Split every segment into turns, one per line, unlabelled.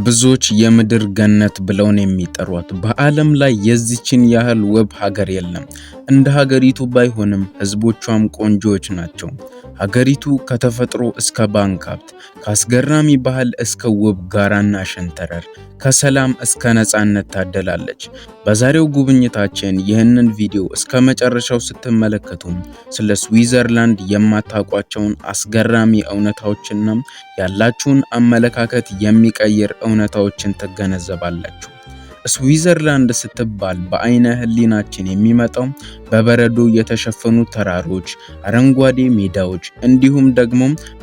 ብዙዎች የምድር ገነት ብለው ነው የሚጠሯት። በዓለም ላይ የዚችን ያህል ውብ ሀገር የለም። እንደ ሀገሪቱ ባይሆንም ህዝቦቿም ቆንጆዎች ናቸው። ሀገሪቱ ከተፈጥሮ እስከ ባንክ ሀብት፣ ከአስገራሚ ባህል እስከ ውብ ጋራና ሸንተረር፣ ከሰላም እስከ ነጻነት ታደላለች። በዛሬው ጉብኝታችን ይህንን ቪዲዮ እስከ መጨረሻው ስትመለከቱ ስለ ስዊዘርላንድ የማታውቋቸውን አስገራሚ እውነታዎችና ያላችሁን አመለካከት የሚቀይር እውነታዎችን ትገነዘባላችሁ። ስዊዘርላንድ ስትባል በአይነ ህሊናችን የሚመጣው በበረዶ የተሸፈኑ ተራሮች፣ አረንጓዴ ሜዳዎች እንዲሁም ደግሞ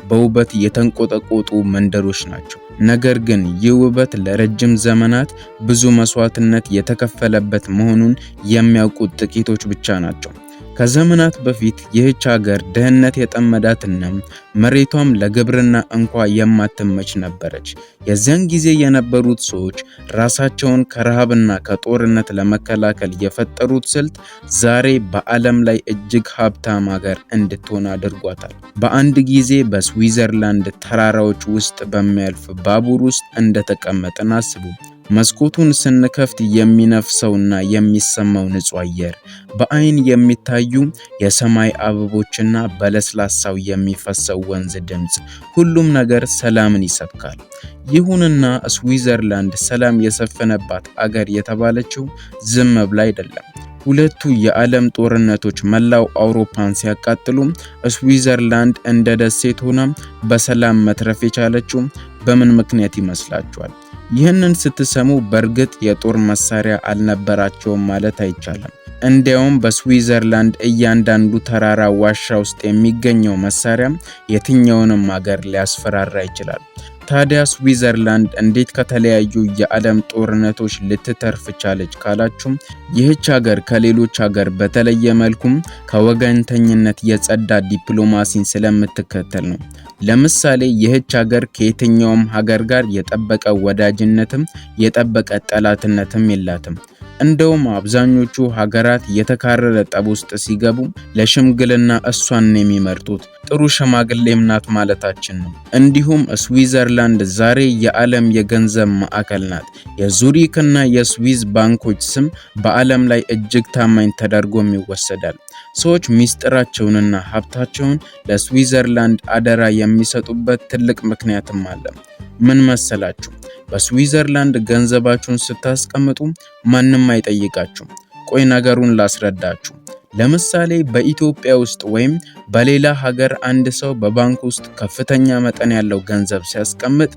በውበት የተንቆጠቆጡ መንደሮች ናቸው። ነገር ግን ይህ ውበት ለረጅም ዘመናት ብዙ መስዋዕትነት የተከፈለበት መሆኑን የሚያውቁት ጥቂቶች ብቻ ናቸው። ከዘመናት በፊት ይህች ሀገር ድህነት የጠመዳትና መሬቷም ለግብርና እንኳ የማትመች ነበረች። የዚያን ጊዜ የነበሩት ሰዎች ራሳቸውን ከረሃብና ከጦርነት ለመከላከል የፈጠሩት ስልት ዛሬ በዓለም ላይ እጅግ ሀብታም ሀገር እንድትሆን አድርጓታል። በአንድ ጊዜ በስዊዘርላንድ ተራራዎች ውስጥ በሚያልፍ ባቡር ውስጥ እንደተቀመጥን አስቡ። መስኮቱን ስንከፍት የሚነፍሰውና የሚሰማው ንጹህ አየር፣ በአይን የሚታዩ የሰማይ አበቦችና በለስላሳው የሚፈሰው ወንዝ ድምፅ፣ ሁሉም ነገር ሰላምን ይሰብካል። ይሁንና ስዊዘርላንድ ሰላም የሰፈነባት አገር የተባለችው ዝም ብላ አይደለም። ሁለቱ የዓለም ጦርነቶች መላው አውሮፓን ሲያቃጥሉ ስዊዘርላንድ እንደ ደሴት ሆና በሰላም መትረፍ የቻለችው በምን ምክንያት ይመስላችኋል? ይህንን ስትሰሙ በእርግጥ የጦር መሳሪያ አልነበራቸውም ማለት አይቻልም። እንዲያውም በስዊዘርላንድ እያንዳንዱ ተራራ ዋሻ ውስጥ የሚገኘው መሳሪያ የትኛውንም ሀገር ሊያስፈራራ ይችላል። ታዲያ ስዊዘርላንድ እንዴት ከተለያዩ የዓለም ጦርነቶች ልትተርፍ ቻለች ካላችሁም ይህች ሀገር ከሌሎች ሀገር በተለየ መልኩም ከወገንተኝነት የጸዳ ዲፕሎማሲን ስለምትከተል ነው። ለምሳሌ ይህች ሀገር ከየትኛውም ሀገር ጋር የጠበቀ ወዳጅነትም የጠበቀ ጠላትነትም የላትም። እንደውም አብዛኞቹ ሀገራት የተካረረ ጠብ ውስጥ ሲገቡ ለሽምግልና እሷን የሚመርጡት። ጥሩ ሽማግሌም ናት ማለታችን ነው። እንዲሁም ስዊዘርላንድ ዛሬ የዓለም የገንዘብ ማዕከል ናት። የዙሪክና የስዊዝ ባንኮች ስም በዓለም ላይ እጅግ ታማኝ ተደርጎም ይወሰዳል። ሰዎች ሚስጥራቸውንና ሀብታቸውን ለስዊዘርላንድ አደራ የሚሰጡበት ትልቅ ምክንያትም አለ። ምን መሰላችሁ? በስዊዘርላንድ ገንዘባችሁን ስታስቀምጡ ማንም አይጠይቃችሁም። ቆይ ነገሩን ላስረዳችሁ። ለምሳሌ በኢትዮጵያ ውስጥ ወይም በሌላ ሀገር አንድ ሰው በባንክ ውስጥ ከፍተኛ መጠን ያለው ገንዘብ ሲያስቀምጥ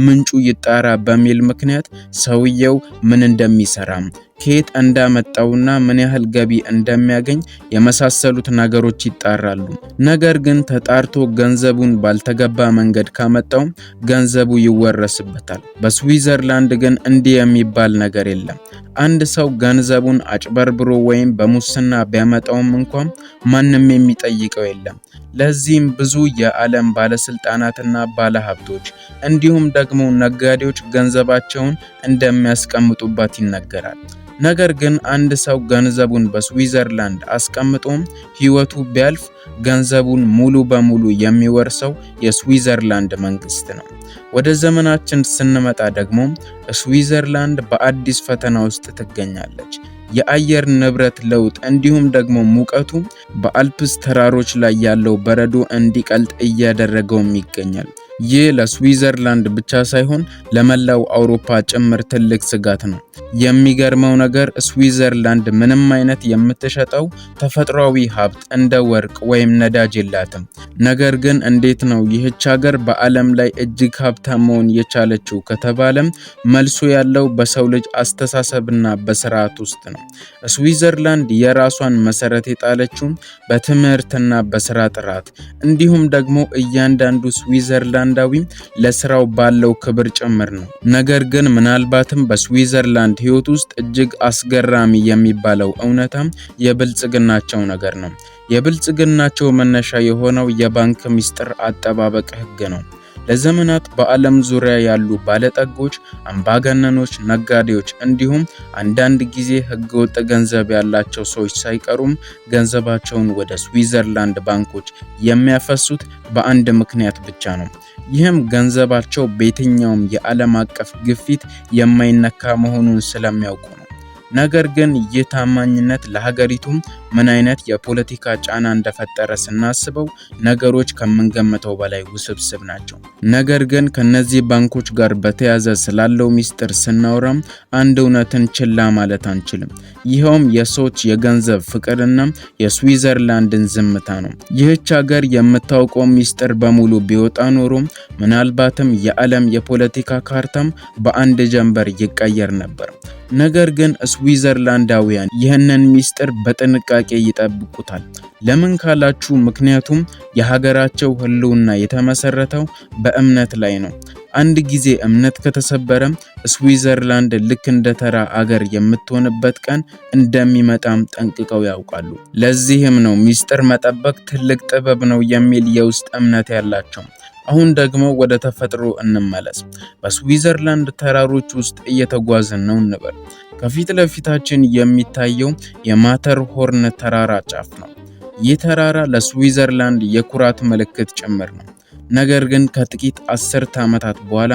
ምንጩ ይጣራ በሚል ምክንያት ሰውየው ምን እንደሚሰራም ከየት እንዳመጣውና ምን ያህል ገቢ እንደሚያገኝ የመሳሰሉት ነገሮች ይጣራሉ። ነገር ግን ተጣርቶ ገንዘቡን ባልተገባ መንገድ ካመጣው ገንዘቡ ይወረስበታል። በስዊዘርላንድ ግን እንዲህ የሚባል ነገር የለም። አንድ ሰው ገንዘቡን አጭበርብሮ ወይም በሙስና ቢያመጣውም እንኳን ማንም የሚጠይቀው የለም። ለዚህም ብዙ የዓለም ባለስልጣናትና ባለሀብቶች እንዲሁም ደግሞ ነጋዴዎች ገንዘባቸውን እንደሚያስቀምጡባት ይነገራል። ነገር ግን አንድ ሰው ገንዘቡን በስዊዘርላንድ አስቀምጦም ህይወቱ ቢያልፍ ገንዘቡን ሙሉ በሙሉ የሚወርሰው የስዊዘርላንድ መንግስት ነው። ወደ ዘመናችን ስንመጣ ደግሞ ስዊዘርላንድ በአዲስ ፈተና ውስጥ ትገኛለች። የአየር ንብረት ለውጥ እንዲሁም ደግሞ ሙቀቱ በአልፕስ ተራሮች ላይ ያለው በረዶ እንዲቀልጥ እያደረገውም ይገኛል። ይህ ለስዊዘርላንድ ብቻ ሳይሆን ለመላው አውሮፓ ጭምር ትልቅ ስጋት ነው። የሚገርመው ነገር ስዊዘርላንድ ምንም አይነት የምትሸጠው ተፈጥሯዊ ሀብት እንደ ወርቅ ወይም ነዳጅ የላትም። ነገር ግን እንዴት ነው ይህች ሀገር በዓለም ላይ እጅግ ሀብታም መሆን የቻለችው ከተባለም መልሱ ያለው በሰው ልጅ አስተሳሰብና በስርዓት ውስጥ ነው። ስዊዘርላንድ የራሷን መሰረት የጣለችው በትምህርትና በስራ ጥራት እንዲሁም ደግሞ እያንዳንዱ ስዊዘርላንዳዊ ለስራው ባለው ክብር ጭምር ነው። ነገር ግን ምናልባትም በስዊዘርላንድ ህይወት ውስጥ እጅግ አስገራሚ የሚባለው እውነታ የብልጽግናቸው ነገር ነው። የብልጽግናቸው መነሻ የሆነው የባንክ ሚስጥር አጠባበቅ ህግ ነው። ለዘመናት በዓለም ዙሪያ ያሉ ባለጠጎች፣ አምባገነኖች፣ ነጋዴዎች እንዲሁም አንዳንድ ጊዜ ህገወጥ ገንዘብ ያላቸው ሰዎች ሳይቀሩም ገንዘባቸውን ወደ ስዊዘርላንድ ባንኮች የሚያፈሱት በአንድ ምክንያት ብቻ ነው። ይህም ገንዘባቸው በየትኛውም የዓለም አቀፍ ግፊት የማይነካ መሆኑን ስለሚያውቁ ነው። ነገር ግን ይህ ታማኝነት ለሀገሪቱም ምን አይነት የፖለቲካ ጫና እንደፈጠረ ስናስበው ነገሮች ከምንገምተው በላይ ውስብስብ ናቸው። ነገር ግን ከነዚህ ባንኮች ጋር በተያያዘ ስላለው ሚስጥር ስናወራም አንድ እውነትን ችላ ማለት አንችልም። ይኸውም የሰዎች የገንዘብ ፍቅርና የስዊዘርላንድን ዝምታ ነው። ይህች ሀገር የምታውቀው ሚስጥር በሙሉ ቢወጣ ኖሮ ምናልባትም የዓለም የፖለቲካ ካርታም በአንድ ጀንበር ይቀየር ነበር። ነገር ግን ስዊዘርላንዳውያን ይህንን ሚስጥር በጥንቃቄ ይጠብቁታል። ለምን ካላችሁ ምክንያቱም የሀገራቸው ህልውና የተመሰረተው በእምነት ላይ ነው። አንድ ጊዜ እምነት ከተሰበረ ስዊዘርላንድ ልክ እንደ ተራ አገር የምትሆንበት ቀን እንደሚመጣም ጠንቅቀው ያውቃሉ። ለዚህም ነው ሚስጥር መጠበቅ ትልቅ ጥበብ ነው የሚል የውስጥ እምነት ያላቸው። አሁን ደግሞ ወደ ተፈጥሮ እንመለስ። በስዊዘርላንድ ተራሮች ውስጥ እየተጓዝን ነው እንበል። ከፊት ለፊታችን የሚታየው የማተርሆርን ተራራ ጫፍ ነው። ይህ ተራራ ለስዊዘርላንድ የኩራት ምልክት ጭምር ነው። ነገር ግን ከጥቂት አስርተ ዓመታት በኋላ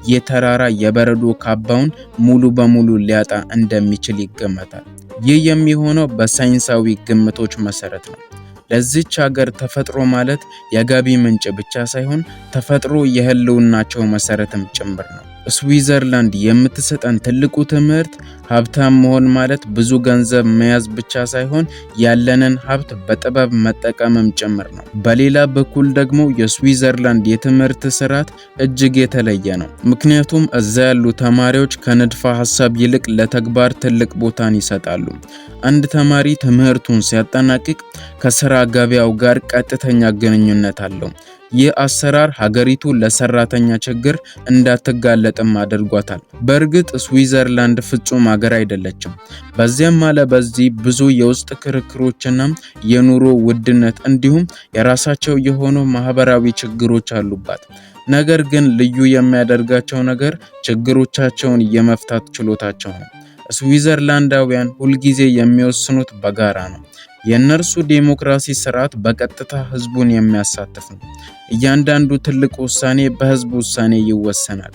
ይህ ተራራ የበረዶ ካባውን ሙሉ በሙሉ ሊያጣ እንደሚችል ይገመታል። ይህ የሚሆነው በሳይንሳዊ ግምቶች መሰረት ነው። ለዚች ሀገር ተፈጥሮ ማለት የገቢ ምንጭ ብቻ ሳይሆን ተፈጥሮ የህልውናቸው መሰረትም ጭምር ነው። ስዊዘርላንድ የምትሰጠን ትልቁ ትምህርት ሀብታም መሆን ማለት ብዙ ገንዘብ መያዝ ብቻ ሳይሆን ያለንን ሀብት በጥበብ መጠቀምም ጭምር ነው። በሌላ በኩል ደግሞ የስዊዘርላንድ የትምህርት ስርዓት እጅግ የተለየ ነው። ምክንያቱም እዛ ያሉ ተማሪዎች ከንድፈ ሀሳብ ይልቅ ለተግባር ትልቅ ቦታን ይሰጣሉ። አንድ ተማሪ ትምህርቱን ሲያጠናቅቅ ከስራ ገበያው ጋር ቀጥተኛ ግንኙነት አለው። ይህ አሰራር ሀገሪቱ ለሰራተኛ ችግር እንዳትጋለጥም አድርጓታል። በእርግጥ ስዊዘርላንድ ፍጹም ሀገር አይደለችም። በዚያም አለ በዚህ ብዙ የውስጥ ክርክሮችና የኑሮ ውድነት እንዲሁም የራሳቸው የሆኑ ማህበራዊ ችግሮች አሉባት። ነገር ግን ልዩ የሚያደርጋቸው ነገር ችግሮቻቸውን የመፍታት ችሎታቸው ነው። ስዊዘርላንዳውያን ሁልጊዜ የሚወስኑት በጋራ ነው። የእነርሱ ዴሞክራሲ ስርዓት በቀጥታ ህዝቡን የሚያሳትፍ ነው። እያንዳንዱ ትልቅ ውሳኔ በህዝብ ውሳኔ ይወሰናል።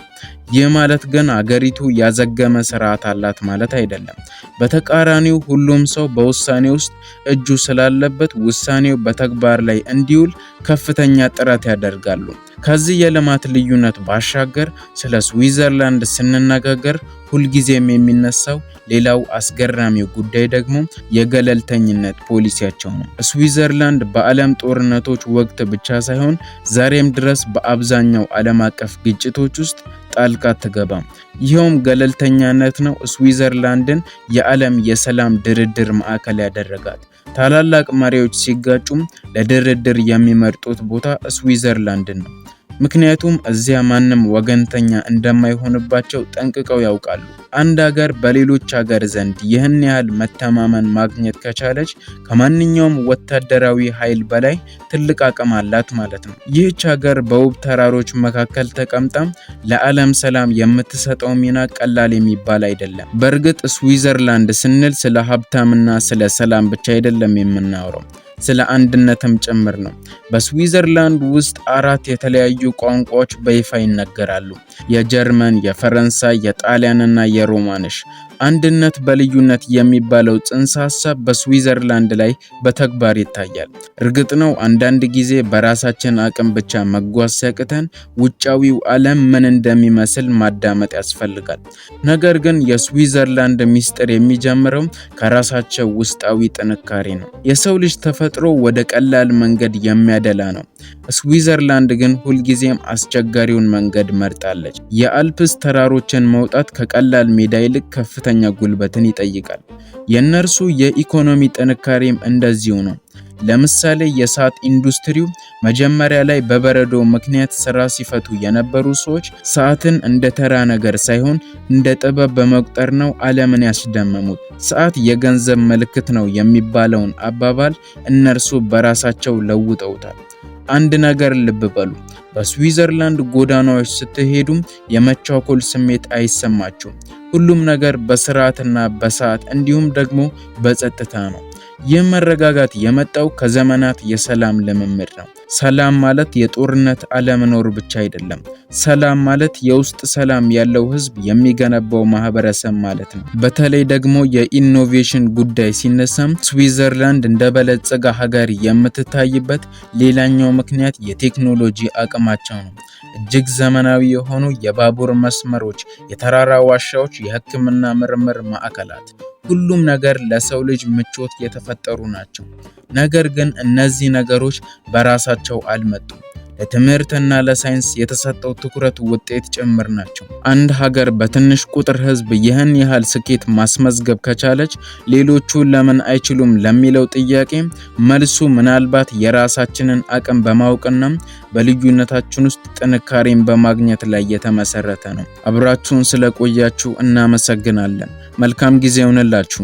ይህ ማለት ግን አገሪቱ ያዘገመ ስርዓት አላት ማለት አይደለም። በተቃራኒው ሁሉም ሰው በውሳኔ ውስጥ እጁ ስላለበት ውሳኔው በተግባር ላይ እንዲውል ከፍተኛ ጥረት ያደርጋሉ። ከዚህ የልማት ልዩነት ባሻገር ስለ ስዊዘርላንድ ስንነጋገር ሁልጊዜም የሚነሳው ሌላው አስገራሚው ጉዳይ ደግሞ የገለልተኝነት ፖሊሲያቸው ነው። ስዊዘርላንድ በዓለም ጦርነቶች ወቅት ብቻ ሳይሆን ዛሬም ድረስ በአብዛኛው ዓለም አቀፍ ግጭቶች ውስጥ ጣልቃ አትገባም። ይኸውም ገለልተኛነት ነው ስዊዘርላንድን የዓለም የሰላም ድርድር ማዕከል ያደረጋት። ታላላቅ መሪዎች ሲጋጩም ለድርድር የሚመርጡት ቦታ ስዊዘርላንድን ነው። ምክንያቱም እዚያ ማንም ወገንተኛ እንደማይሆንባቸው ጠንቅቀው ያውቃሉ። አንድ ሀገር በሌሎች ሀገር ዘንድ ይህን ያህል መተማመን ማግኘት ከቻለች ከማንኛውም ወታደራዊ ኃይል በላይ ትልቅ አቅም አላት ማለት ነው። ይህች ሀገር በውብ ተራሮች መካከል ተቀምጣም ለዓለም ሰላም የምትሰጠው ሚና ቀላል የሚባል አይደለም። በእርግጥ ስዊዘርላንድ ስንል ስለ ሀብታምና ስለ ሰላም ብቻ አይደለም የምናወራው፣ ስለ አንድነትም ጭምር ነው። በስዊዘርላንድ ውስጥ 4 የተለያዩ ቋንቋዎች በይፋ ይነገራሉ። የጀርመን፣ የፈረንሳይ፣ የጣሊያንና የሮማንሽ። አንድነት በልዩነት የሚባለው ጽንሰ ሐሳብ በስዊዘርላንድ ላይ በተግባር ይታያል። እርግጥ ነው አንዳንድ ጊዜ በራሳችን አቅም ብቻ መጓዝ ሲያቅተን ውጫዊው ዓለም ምን እንደሚመስል ማዳመጥ ያስፈልጋል። ነገር ግን የስዊዘርላንድ ሚስጥር የሚጀምረው ከራሳቸው ውስጣዊ ጥንካሬ ነው። የሰው ልጅ ተፈጥሮ ወደ ቀላል መንገድ የሚያደላ ነው። ስዊዘርላንድ ግን ሁልጊዜም አስቸጋሪውን መንገድ መርጣለች። የአልፕስ ተራሮችን መውጣት ከቀላል ሜዳ ይልቅ ከፍተኛ ጉልበትን ይጠይቃል። የእነርሱ የኢኮኖሚ ጥንካሬም እንደዚሁ ነው። ለምሳሌ የሰዓት ኢንዱስትሪው መጀመሪያ ላይ በበረዶ ምክንያት ስራ ሲፈቱ የነበሩ ሰዎች ሰዓትን እንደ ተራ ነገር ሳይሆን እንደ ጥበብ በመቁጠር ነው ዓለምን ያስደመሙት። ሰዓት የገንዘብ ምልክት ነው የሚባለውን አባባል እነርሱ በራሳቸው ለውጠውታል። አንድ ነገር ልብ በሉ፣ በስዊዘርላንድ ጎዳናዎች ስትሄዱም የመቻኮል ስሜት አይሰማችሁም። ሁሉም ነገር በስርዓትና በሰዓት እንዲሁም ደግሞ በጸጥታ ነው። ይህ መረጋጋት የመጣው ከዘመናት የሰላም ልምምድ ነው። ሰላም ማለት የጦርነት አለመኖር ብቻ አይደለም። ሰላም ማለት የውስጥ ሰላም ያለው ህዝብ የሚገነባው ማህበረሰብ ማለት ነው። በተለይ ደግሞ የኢኖቬሽን ጉዳይ ሲነሳም ስዊዘርላንድ እንደ በለጸገ ሀገር የምትታይበት ሌላኛው ምክንያት የቴክኖሎጂ አቅማቸው ነው። እጅግ ዘመናዊ የሆኑ የባቡር መስመሮች፣ የተራራ ዋሻዎች፣ የህክምና ምርምር ማዕከላት፣ ሁሉም ነገር ለሰው ልጅ ምቾት የተፈጠሩ ናቸው። ነገር ግን እነዚህ ነገሮች በራሳቸው አልመጡም። ለትምህርትና ለሳይንስ የተሰጠው ትኩረት ውጤት ጭምር ናቸው። አንድ ሀገር በትንሽ ቁጥር ህዝብ ይህን ያህል ስኬት ማስመዝገብ ከቻለች ሌሎቹ ለምን አይችሉም ለሚለው ጥያቄ መልሱ ምናልባት የራሳችንን አቅም በማወቅና በልዩነታችን ውስጥ ጥንካሬን በማግኘት ላይ የተመሰረተ ነው። አብራችሁን ስለቆያችሁ እናመሰግናለን። መልካም ጊዜ ይሁንላችሁ።